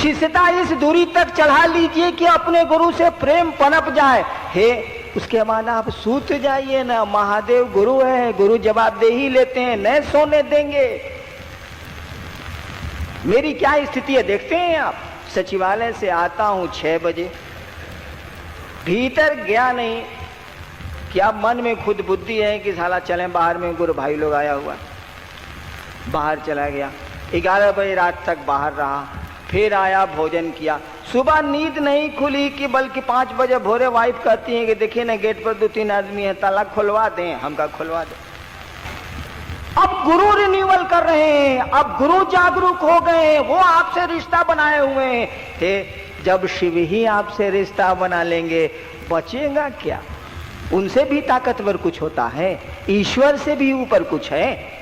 शिष्यता इस दूरी तक चढ़ा लीजिए कि अपने गुरु से प्रेम पनप जाए। हे, उसके बाद आप सूत जाइए ना, महादेव गुरु है, गुरु जवाबदेही लेते हैं, न सोने देंगे। मेरी क्या स्थिति है देखते हैं आप। सचिवालय से आता हूं 6 बजे, भीतर गया नहीं कि अब मन में खुद बुद्धि है कि साला चलें बाहर में, गुरु भाई लोग आया हुआ, बाहर चला गया। 11 बजे रात तक बाहर रहा, फिर आया, भोजन किया। सुबह नींद नहीं खुली कि बल्कि 5 बजे भोरे वाइफ कहती है कि देखिए ना गेट पर 2-3 आदमी है, ताला खुलवा दें। हम कहा खुलवा दें। अब गुरु रिन्यूअल कर रहे हैं, अब गुरु जागरूक हो गए, वो आपसे रिश्ता बनाए हुए हैं। जब शिव ही आपसे रिश्ता बना लेंगे, बचेगा क्या? उनसे भी ताकतवर कुछ होता है, ईश्वर से भी ऊपर कुछ है।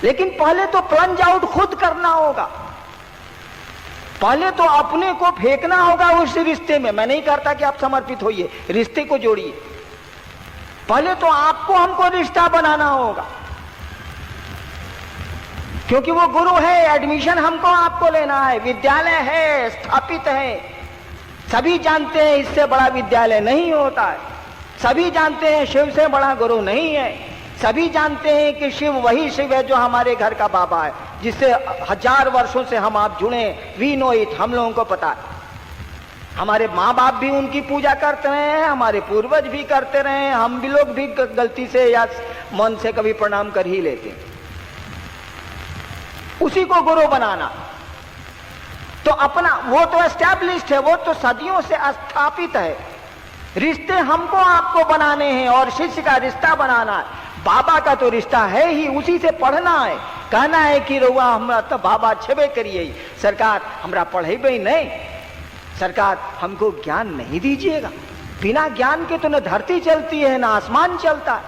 लेकिन पहले तो प्लंज आउट खुद करना होगा, पहले तो अपने को फेंकना होगा उस रिश्ते में। मैं नहीं कहता कि आप समर्पित होइए, रिश्ते को जोड़िए। पहले तो आपको हमको रिश्ता बनाना होगा, क्योंकि वो गुरु है, एडमिशन हमको आपको लेना है, विद्यालय है, स्थापित है। सभी जानते हैं इससे बड़ा विद्यालय नहीं होता है, सभी जानते हैं शिव से बड़ा गुरु नहीं है, सभी जानते हैं कि शिव वही शिव है जो हमारे घर का बाबा है, जिससे 1000 वर्षों से हम आप जुड़े। वी नो इट, हम लोगों को पता है। हमारे माँ बाप भी उनकी पूजा करते रहे हैं, हमारे पूर्वज भी करते रहे हैं, हम भी लोग भी गलती से या मन से कभी प्रणाम कर ही लेते हैं। उसी को गुरु बनाना तो अपना, वो तो एस्टैब्लिश्ड है, वो तो सदियों से स्थापित है। रिश्ते हमको आपको बनाने हैं और शिष्य का रिश्ता बनाना है। बाबा का तो रिश्ता है ही, उसी से पढ़ना है। कहना है कि रउआ हमरा तो बाबा छेबे करिए, सरकार हमरा पढ़ेबे नहीं, सरकार हमको ज्ञान नहीं दीजिएगा। बिना ज्ञान के तो न धरती चलती है, न आसमान चलता है।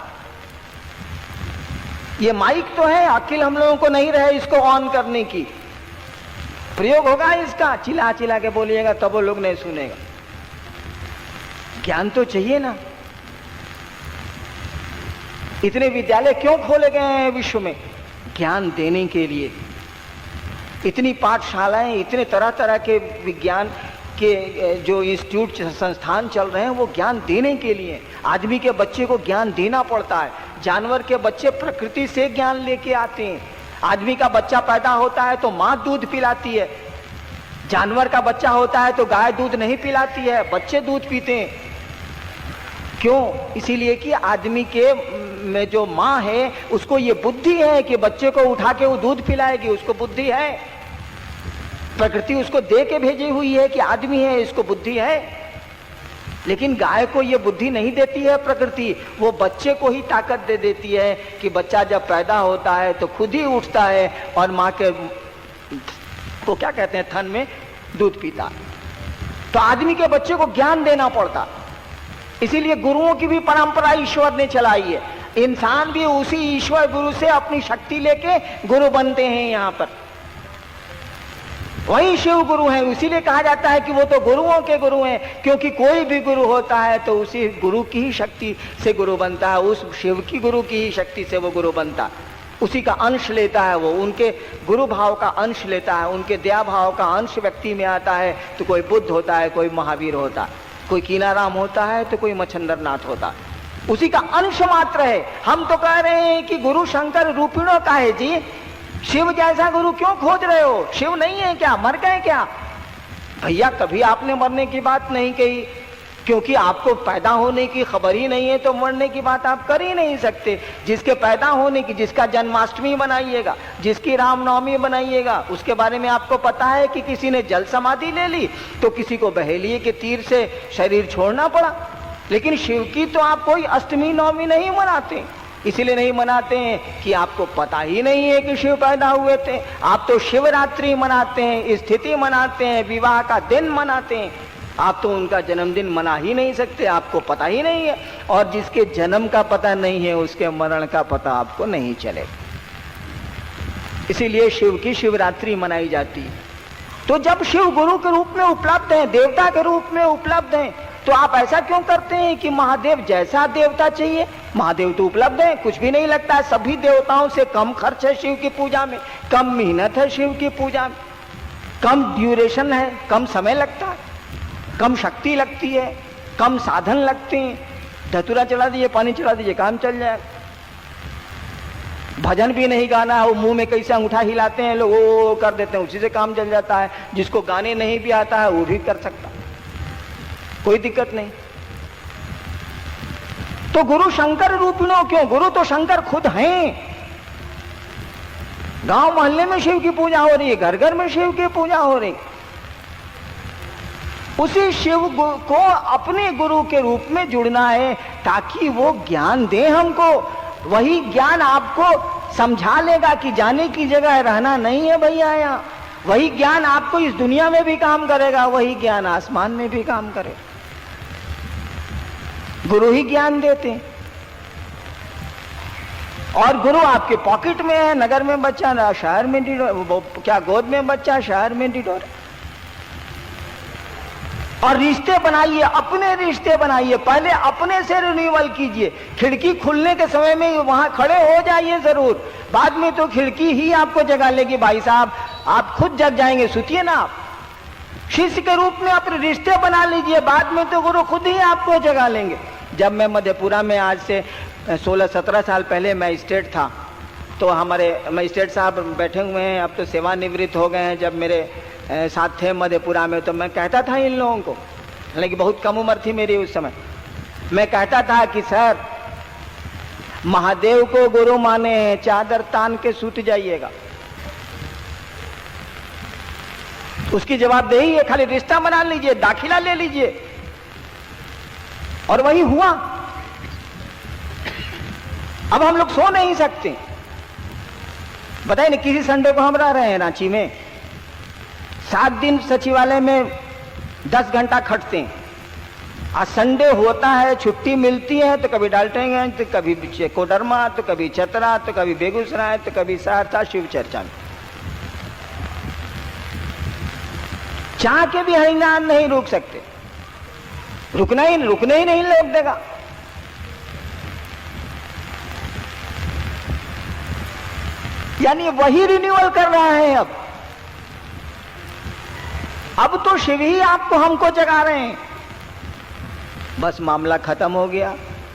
ये माइक तो है, अकिल हम लोगों को नहीं रहे इसको ऑन करने की। प्रयोग होगा इसका, चिल्ला चिल्ला के बोलिएगा तब वो लोग नहीं सुनेगा। ज्ञान तो चाहिए ना। इतने विद्यालय क्यों खोले गए हैं विश्व में? ज्ञान देने के लिए। इतनी पाठशालाएं, इतने तरह तरह के विज्ञान के जो इंस्टीट्यूट संस्थान चल रहे हैं, वो ज्ञान देने के लिए। आदमी के बच्चे को ज्ञान देना पड़ता है। जानवर के बच्चे प्रकृति से ज्ञान लेके आते हैं। आदमी का बच्चा पैदा होता है तो माँ दूध पिलाती है, जानवर का बच्चा होता है तो गाय दूध नहीं पिलाती है, बच्चे दूध पीते हैं। क्यों? इसीलिए कि आदमी के में जो माँ है उसको ये बुद्धि है कि बच्चे को उठा के वो दूध पिलाएगी, उसको बुद्धि है। प्रकृति उसको दे के भेजी हुई है कि आदमी है, इसको बुद्धि है। लेकिन गाय को ये बुद्धि नहीं देती है प्रकृति, वो बच्चे को ही ताकत दे देती है कि बच्चा जब पैदा होता है तो खुद ही उठता है और माँ के तो क्या कहते हैं थन में दूध पीता। तो आदमी के बच्चे को ज्ञान देना पड़ता। इसीलिए गुरुओं की भी परंपरा ईश्वर ने चलाई है। इंसान भी उसी ईश्वर गुरु से अपनी शक्ति लेके गुरु बनते हैं। यहाँ पर वही शिव गुरु हैं। इसीलिए कहा जाता है कि वो तो गुरुओं के गुरु हैं, क्योंकि कोई भी गुरु होता है तो उसी गुरु की ही शक्ति से गुरु बनता है, उस शिव की गुरु की ही शक्ति से वो गुरु बनता है। उसी का अंश लेता है, वो उनके गुरु भाव का अंश लेता है, उनके दया भाव का अंश व्यक्ति में आता है। तो कोई बुद्ध होता है, कोई महावीर होता है, कोई कीनाराम होता है तो कोई मच्छंदरनाथ होता है, उसी का अंश मात्र है। हम तो कह रहे हैं कि गुरु शंकर रूपिणों का है जी। शिव जैसा गुरु क्यों खोज रहे हो? शिव नहीं है क्या? मर गए क्या? भैया कभी आपने मरने की बात नहीं कही, क्योंकि आपको पैदा होने की खबर ही नहीं है तो मरने की बात आप कर ही नहीं सकते। जिसके पैदा होने की, जिसका जन्माष्टमी बनाइएगा, जिसकी रामनवमी बनाइएगा, उसके बारे में आपको पता है कि किसी ने जल समाधि ले ली तो किसी को बहेलिए के तीर से शरीर छोड़ना पड़ा। लेकिन शिव की तो आप कोई अष्टमी नवमी नहीं मनाते। इसीलिए नहीं मनाते हैं कि आपको पता ही नहीं है कि शिव पैदा हुए थे। आप तो शिवरात्रि मनाते हैं, स्थिति मनाते हैं, विवाह का दिन मनाते हैं। आप तो उनका जन्मदिन मना ही नहीं सकते, आपको पता ही नहीं है। और जिसके जन्म का पता नहीं है उसके मरण का पता आपको नहीं चलेगा। इसीलिए शिव की शिवरात्रि मनाई जाती है। तो जब शिव गुरु के रूप में उपलब्ध हैं, देवता के रूप में उपलब्ध हैं, तो आप ऐसा क्यों करते हैं कि महादेव जैसा देवता चाहिए? महादेव तो उपलब्ध है, कुछ भी नहीं लगता है। सभी देवताओं से कम खर्च है शिव की पूजा में, कम मेहनत है शिव की पूजा में। कम ड्यूरेशन है, कम समय लगता है, कम शक्ति लगती है, कम साधन लगते हैं। धतूरा चला दीजिए, पानी चला दीजिए, काम चल जाएगा। भजन भी नहीं गाना है, वो मुंह में कैसे अंगूठा हिलाते हैं लोग, वो कर देते हैं, उसी से काम चल जाता है। जिसको गाने नहीं भी आता है वो भी कर सकता, कोई दिक्कत नहीं। तो गुरु शंकर रूपिणो क्यों? गुरु तो शंकर खुद हैं। गांव मोहल्ले में शिव की पूजा हो रही है, घर घर में शिव की पूजा हो रही। उसी शिव को अपने गुरु के रूप में जुड़ना है ताकि वो ज्ञान दे हमको। वही ज्ञान आपको समझा लेगा कि जाने की जगह रहना नहीं है भैया यहाँ। वही ज्ञान आपको इस दुनिया में भी काम करेगा, वही ज्ञान आसमान में भी काम करेगा। गुरु ही ज्ञान देते हैं। और गुरु आपके पॉकेट में है, नगर में बच्चा ना शहर में क्या गोद में बच्चा शहर में डिडोर। और रिश्ते बनाइए, अपने रिश्ते बनाइए, पहले अपने से रिन्यूअल कीजिए। खिड़की खुलने के समय में वहां खड़े हो जाइए जरूर, बाद में तो खिड़की ही आपको जगा लेगी। भाई साहब आप खुद जग जाएंगे, सुतिए ना। आप शिष्य के रूप में अपने रिश्ते बना लीजिए, बाद में तो गुरु खुद ही आपको जगा लेंगे। जब मैं मधेपुरा में आज से 16-17 साल पहले मैजिस्ट्रेट था, तो हमारे मैजिस्ट्रेट साहब बैठे हुए हैं, अब तो सेवानिवृत्त हो गए हैं। जब मेरे साथ थे मधेपुरा में, तो मैं कहता था इन लोगों को, हालांकि बहुत कम उम्र थी मेरी उस समय, मैं कहता था कि सर महादेव को गुरु माने, चादर तान के सूत जाइएगा। उसकी जवाबदेही है, खाली रिश्ता बना लीजिए, दाखिला ले लीजिए। और वही हुआ। अब हम लोग सो नहीं सकते। बताइए ना, किसी संडे को हम रह रहे हैं रांची में, 7 दिन सचिवालय में 10 घंटा खटते हैं। आज संडे होता है, छुट्टी मिलती है, तो कभी डाल्टेंगंज, तो कभी कोडरमा, तो कभी चतरा, तो कभी बेगूसराय, तो कभी सहरसा शिव चर्चा में। चाह के भी हरिनाम नहीं रुक सकते, रुकने ही नहीं लोग देगा। यानी वही रिन्यूअल कर रहा है। अब तो शिव ही आपको हमको जगा रहे हैं। बस मामला खत्म हो गया।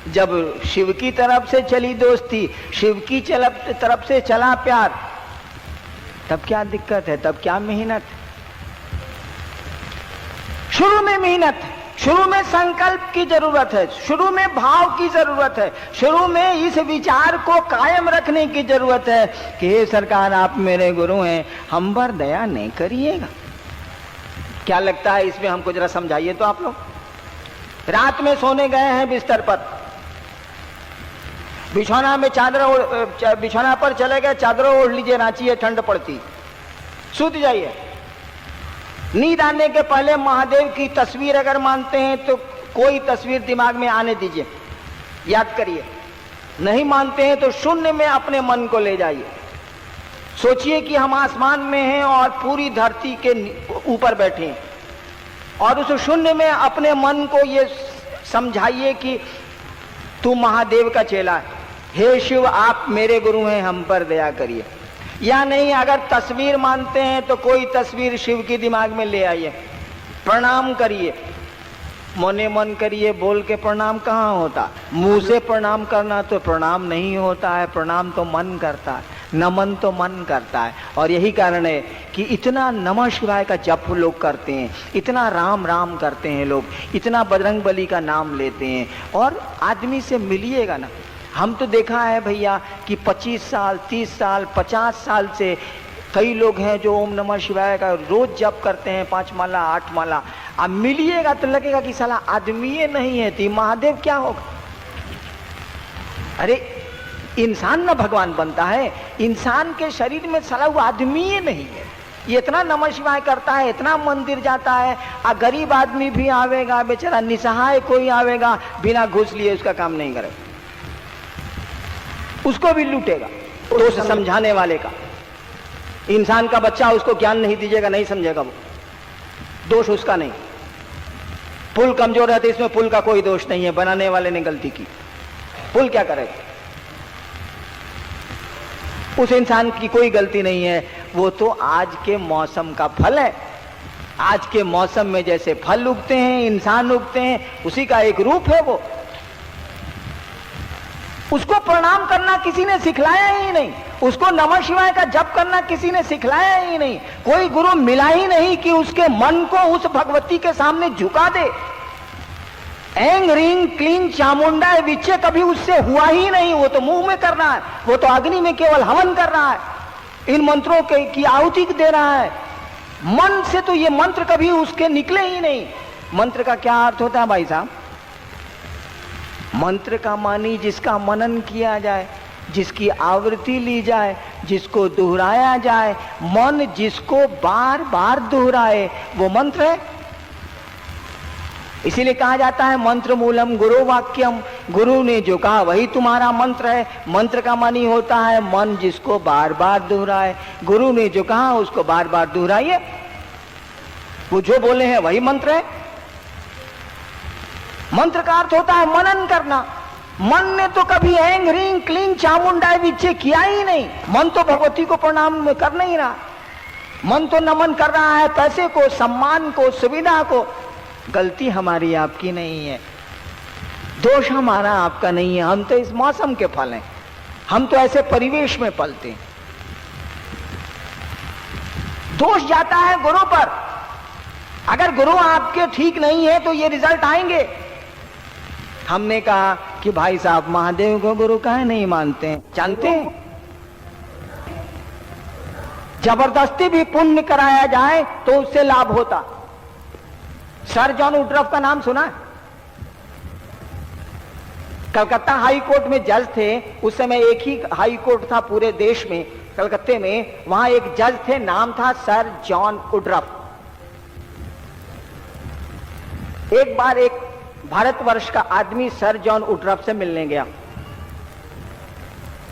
जब शिव की तरफ से चली दोस्ती, शिव की तरफ से चला प्यार, तब क्या दिक्कत है, तब क्या मेहनत। शुरू में मेहनत, शुरू में संकल्प की जरूरत है, शुरू में भाव की जरूरत है, शुरू में इस विचार को कायम रखने की जरूरत है कि हे सरकार आप मेरे गुरु हैं, हम पर दया नहीं करिएगा। क्या लगता है इसमें, हमको जरा समझाइए तो आप लोग। रात में सोने गए हैं बिस्तर पर, बिछौना में बिछौना पर चले गए, चादर ओढ़ लीजिए, रांची है ठंड पड़ती, सूत जाइए। नींद आने के पहले महादेव की तस्वीर अगर मानते हैं तो कोई तस्वीर दिमाग में आने दीजिए, याद करिए। नहीं मानते हैं तो शून्य में अपने मन को ले जाइए। सोचिए कि हम आसमान में हैं और पूरी धरती के ऊपर बैठे हैं, और उस शून्य में अपने मन को ये समझाइए कि तू महादेव का चेला है, हे शिव आप मेरे गुरु हैं, हम पर दया करिए। या नहीं, अगर तस्वीर मानते हैं तो कोई तस्वीर शिव की दिमाग में ले आइए, प्रणाम करिए, मोने मन करिए। बोल के प्रणाम कहाँ होता, मुंह से प्रणाम करना तो प्रणाम नहीं होता है, प्रणाम तो मन करता है, नमन तो मन करता है। और यही कारण है कि इतना नमः शिवाय का जप लोग करते हैं, इतना राम राम करते हैं लोग, इतना बजरंगबली का नाम लेते हैं। और आदमी से मिलिएगा ना, हम तो देखा है भैया कि 25 साल 30 साल 50 साल से कई लोग हैं जो ओम नमः शिवाय का रोज जप करते हैं, 5 माला 8 माला। अब मिलिएगा तो लगेगा कि साला आदमी नहीं है, तो महादेव क्या होगा। अरे इंसान ना भगवान बनता है, इंसान के शरीर में साला वो आदमी नहीं है। ये इतना नमः शिवाय करता है, इतना मंदिर जाता है, गरीब आदमी भी आवेगा, बेचारा निसहाय कोई आवेगा, बिना घूस लिए उसका काम नहीं करेगा, उसको भी लूटेगा। दोष समझाने वाले का, इंसान का बच्चा उसको ज्ञान नहीं दीजिएगा, नहीं समझेगा, वो दोष उसका नहीं। पुल कमजोर है तो इसमें पुल का कोई दोष नहीं है, बनाने वाले ने गलती की, पुल क्या करेगा, उस इंसान की कोई गलती नहीं है, वो तो आज के मौसम का फल है। आज के मौसम में जैसे फल उगते हैं, इंसान उगते हैं, उसी का एक रूप है वो। उसको प्रणाम करना किसी ने सिखलाया ही नहीं, उसको नमः शिवाय का जप करना किसी ने सिखलाया ही नहीं। कोई गुरु मिला ही नहीं कि उसके मन को उस भगवती के सामने झुका दे। एंग रिंग क्लीन चामुंडा विच्चे कभी उससे हुआ ही नहीं। वो तो मुंह में कर रहा है, वो तो अग्नि में केवल हवन कर रहा है, इन मंत्रों की आहुति दे रहा है। मन से तो ये मंत्र कभी उसके निकले ही नहीं। मंत्र का क्या अर्थ होता है भाई साहब? मंत्र का मानी जिसका मनन किया जाए, जिसकी आवृत्ति ली जाए, जिसको दोहराया जाए, मन जिसको बार बार दोहराए, वो मंत्र है। इसीलिए कहा जाता है मंत्र मूलम गुरु वाक्यम, गुरु ने जो कहा वही तुम्हारा मंत्र है। मंत्र का मानी होता है मन जिसको बार बार दोहराए। गुरु ने जो कहा उसको बार बार दोहराइए, वो जो बोले हैं वही मंत्र है। मंत्र का अर्थ होता है मनन करना। मन ने तो कभी एंग रिंग क्लीन चामुंडाई विच्चे किया ही नहीं। मन तो भगवती को प्रणाम कर नहीं रहा, मन तो नमन कर रहा है पैसे को, सम्मान को, सुविधा को। गलती हमारी आपकी नहीं है, दोष हमारा आपका नहीं है। हम तो इस मौसम के फल हैं, हम तो ऐसे परिवेश में पलते हैं। दोष जाता है गुरु पर। अगर गुरु आपके ठीक नहीं है तो ये रिजल्ट आएंगे। हमने कहा कि भाई साहब महादेव को गुरु काहे नहीं मानते हैं? जानते हैं जबरदस्ती भी पुण्य कराया जाए तो उससे लाभ होता। सर जॉन वुडरॉफ का नाम सुना? कलकत्ता हाई कोर्ट में जज थे। उस समय एक ही हाई कोर्ट था पूरे देश में, कलकत्ते में। वहां एक जज थे, नाम था सर जॉन वुडरॉफ। एक बार एक भारतवर्ष का आदमी सर जॉन वुडरॉफ से मिलने गया।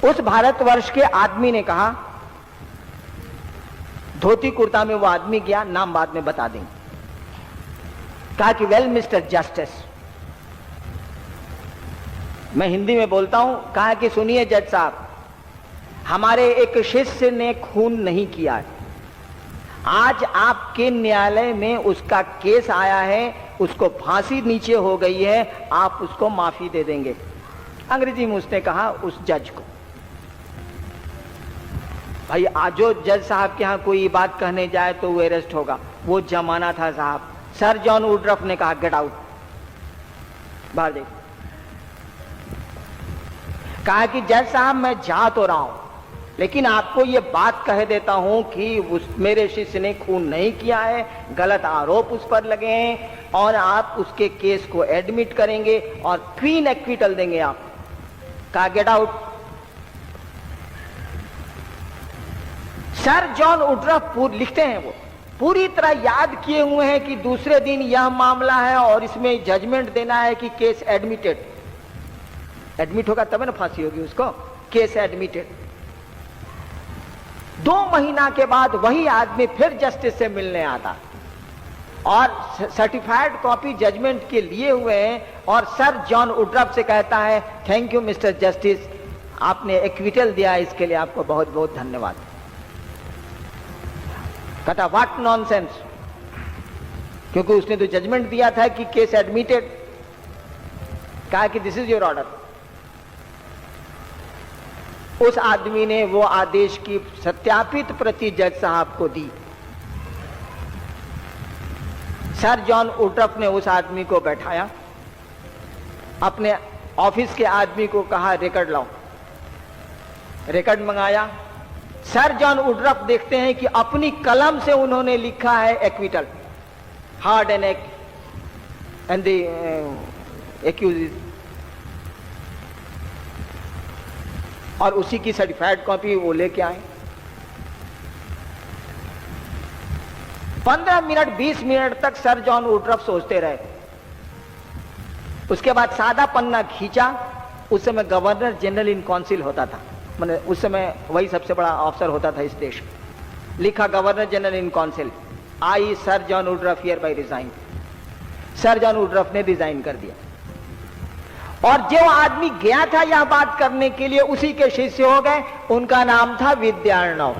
उस भारतवर्ष के आदमी ने कहा, धोती कुर्ता में वो आदमी गया, नाम बाद में बता देंगे। कहा कि वेल मिस्टर जस्टिस, मैं हिंदी में बोलता हूं। कहा कि सुनिए जज साहब, हमारे एक शिष्य ने खून नहीं किया है। आज आपके न्यायालय में उसका केस आया है, उसको फांसी नीचे हो गई है, आप उसको माफी दे देंगे? अंग्रेजी में उसने कहा उस जज को। भाई आज जो जज साहब के यहां कोई बात कहने जाए तो वो अरेस्ट होगा। वो जमाना था साहब। सर जॉन वुडरॉफ ने कहा गेट आउट, बाहर देख। कहा कि जज साहब मैं जा तो रहा हूं, लेकिन आपको ये बात कह देता हूं कि उस मेरे शिष्य ने खून नहीं किया है, गलत आरोप उस पर लगे हैं और आप उसके केस को एडमिट करेंगे और क्लीन एक्विटल देंगे आप। कहा गेट आउट। सर जॉन वुडरॉफ लिखते हैं, वो पूरी तरह याद किए हुए हैं कि दूसरे दिन यह मामला है और इसमें जजमेंट देना है कि केस एडमिटेड। एडमिट होगा तब ना फांसी होगी उसको। Case admitted. 2 महीना के बाद वही आदमी फिर जस्टिस से मिलने आता और सर्टिफाइड कॉपी जजमेंट के लिए हुए हैं और सर जॉन वुडरॉफ से कहता है थैंक यू मिस्टर जस्टिस, आपने एक्विटल दिया, इसके लिए आपको बहुत बहुत धन्यवाद। कहता व्हाट नॉनसेंस, क्योंकि उसने तो जजमेंट दिया था कि केस एडमिटेड। कहा कि दिस इज योर ऑर्डर। उस आदमी ने वो आदेश की सत्यापित प्रति जज साहब को दी। सर जॉन वुडरॉफ ने उस आदमी को बैठाया, अपने ऑफिस के आदमी को कहा रिकॉर्ड लाओ। रिकॉर्ड मंगाया। सर जॉन वुडरॉफ देखते हैं कि अपनी कलम से उन्होंने लिखा है acquittal, heard and the accused, और उसी की सर्टिफाइड कॉपी वो लेके आए। 15 मिनट 20 मिनट तक सर जॉन वुडरॉफ सोचते रहे। उसके बाद सादा पन्ना खींचा। उस समय गवर्नर जनरल इन काउंसिल होता था, मैंने उस समय वही सबसे बड़ा अफसर होता था इस देश में। लिखा governor general in council, I sir John Woodroffe hereby resign. Sir John Woodroffe ने रिजाइन कर दिया। और जो आदमी गया था यह बात करने के लिए, उसी के शिष्य हो गए। उनका नाम था विद्यार्णव।